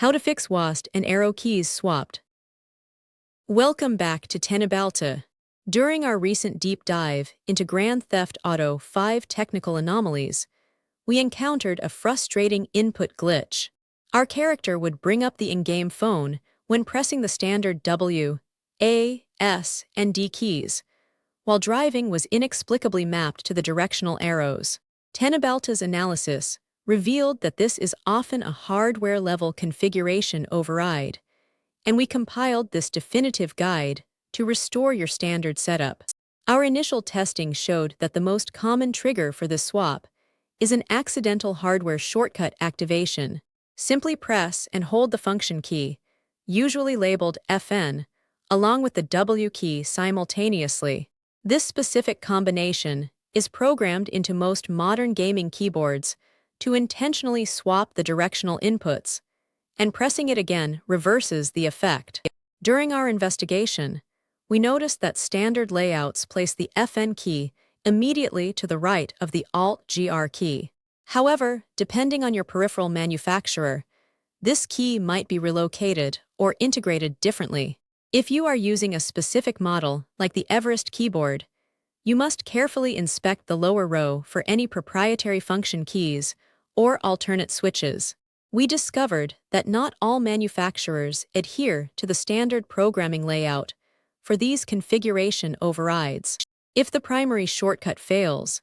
How to fix WASD and arrow keys swapped. Welcome back to Keybindings. During our recent deep dive into Grand Theft Auto 5 technical anomalies, we encountered a frustrating input glitch. Our character would bring up the in-game phone when pressing the standard W, A, S, and D keys, while driving was inexplicably mapped to the directional arrows. Keybindings' analysis revealed that this is often a hardware-level configuration override, and we compiled this definitive guide to restore your standard setup. Our initial testing showed that the most common trigger for this swap is an accidental hardware shortcut activation. Simply press and hold the function key, usually labeled FN, along with the W key simultaneously. This specific combination is programmed into most modern gaming keyboards to intentionally swap the directional inputs, and pressing it again reverses the effect. During our investigation, we noticed that standard layouts place the FN key immediately to the right of the Alt-GR key. However, depending on your peripheral manufacturer, this key might be relocated or integrated differently. If you are using a specific model, like the Everest keyboard, you must carefully inspect the lower row for any proprietary function keys or alternate switches. We discovered that not all manufacturers adhere to the standard programming layout for these configuration overrides. If the primary shortcut fails,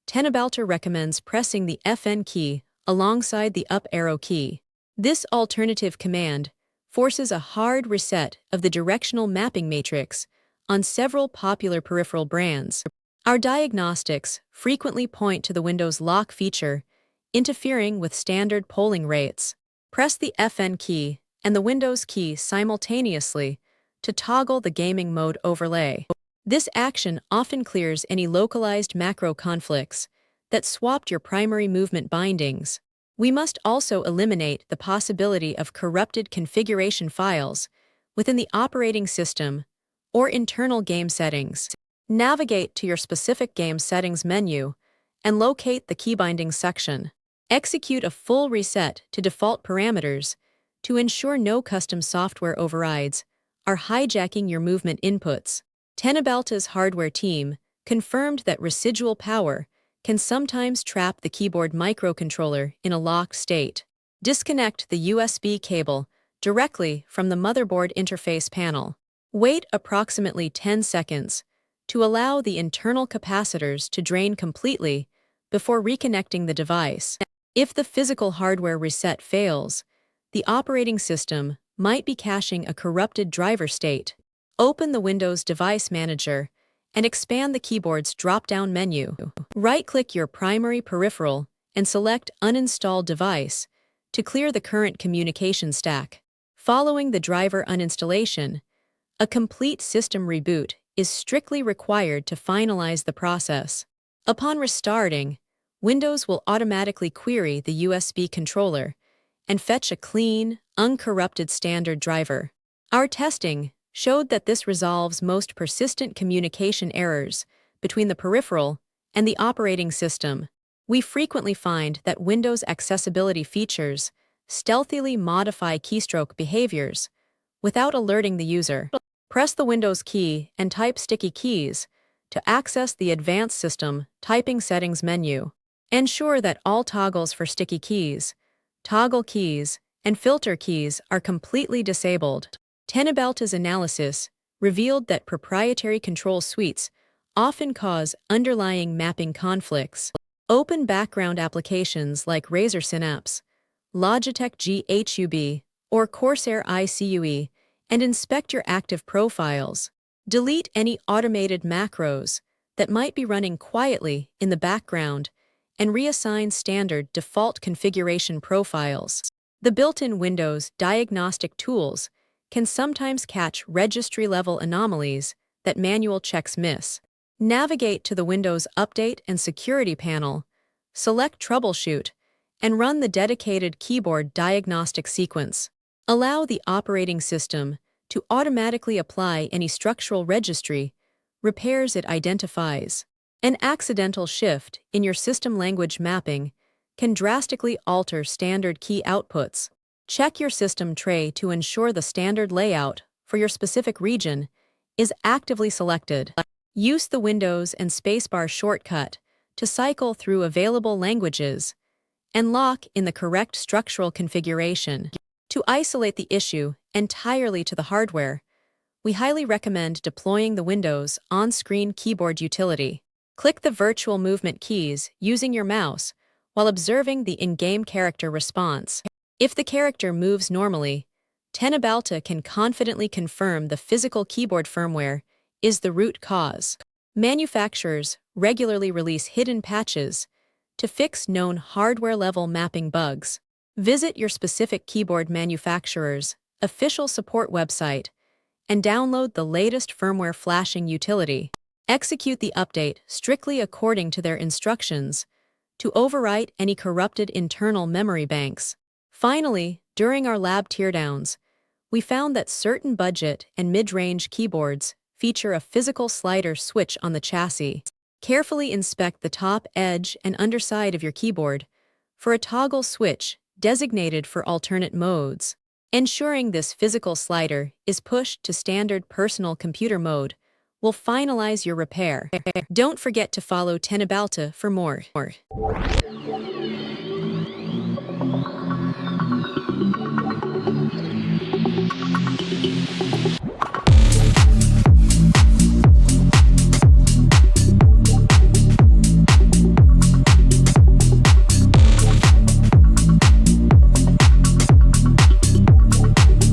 Keybindings recommends pressing the FN key alongside the up arrow key. This alternative command forces a hard reset of the directional mapping matrix on several popular peripheral brands. Our diagnostics frequently point to the Windows lock feature interfering with standard polling rates. Press the FN key and the Windows key simultaneously to toggle the gaming mode overlay. This action often clears any localized macro conflicts that swapped your primary movement bindings. We must also eliminate the possibility of corrupted configuration files within the operating system or internal game settings. Navigate to your specific game settings menu and locate the Keybindings section. Execute a full reset to default parameters to ensure no custom software overrides are hijacking your movement inputs. Keybindings' hardware team confirmed that residual power can sometimes trap the keyboard microcontroller in a locked state. Disconnect the USB cable directly from the motherboard interface panel. Wait approximately 10 seconds to allow the internal capacitors to drain completely before reconnecting the device. If the physical hardware reset fails, the operating system might be caching a corrupted driver state. Open the Windows Device Manager and expand the keyboard's drop-down menu. Right-click your primary peripheral and select Uninstall Device to clear the current communication stack. Following the driver uninstallation, a complete system reboot is strictly required to finalize the process. Upon restarting, Windows will automatically query the USB controller and fetch a clean, uncorrupted standard driver. Our testing showed that this resolves most persistent communication errors between the peripheral and the operating system. We frequently find that Windows accessibility features stealthily modify keystroke behaviors without alerting the user. Press the Windows key and type sticky keys to access the Advanced System Typing Settings menu. Ensure that all toggles for sticky keys, toggle keys, and filter keys are completely disabled. Keybindings' analysis revealed that proprietary control suites often cause underlying mapping conflicts. Open background applications like Razer Synapse, Logitech GHUB, or Corsair ICUE and inspect your active profiles. Delete any automated macros that might be running quietly in the background and reassign standard default configuration profiles. The built-in Windows diagnostic tools can sometimes catch registry-level anomalies that manual checks miss. Navigate to the Windows Update and Security panel, select Troubleshoot, and run the dedicated keyboard diagnostic sequence. Allow the operating system to automatically apply any structural registry repairs it identifies. An accidental shift in your system language mapping can drastically alter standard key outputs. Check your system tray to ensure the standard layout for your specific region is actively selected. Use the Windows and Spacebar shortcut to cycle through available languages and lock in the correct structural configuration. To isolate the issue entirely to the hardware, we highly recommend deploying the Windows on-screen keyboard utility. Click the virtual movement keys using your mouse while observing the in-game character response. If the character moves normally, Tenabalta can confidently confirm the physical keyboard firmware is the root cause. Manufacturers regularly release hidden patches to fix known hardware-level mapping bugs. Visit your specific keyboard manufacturer's official support website and download the latest firmware flashing utility. Execute the update strictly according to their instructions to overwrite any corrupted internal memory banks. Finally, during our lab teardowns, we found that certain budget and mid-range keyboards feature a physical slider switch on the chassis. Carefully inspect the top edge and underside of your keyboard for a toggle switch designated for alternate modes. Ensuring this physical slider is pushed to standard personal computer mode will finalize your repair. Don't forget to follow Tenabalta for more.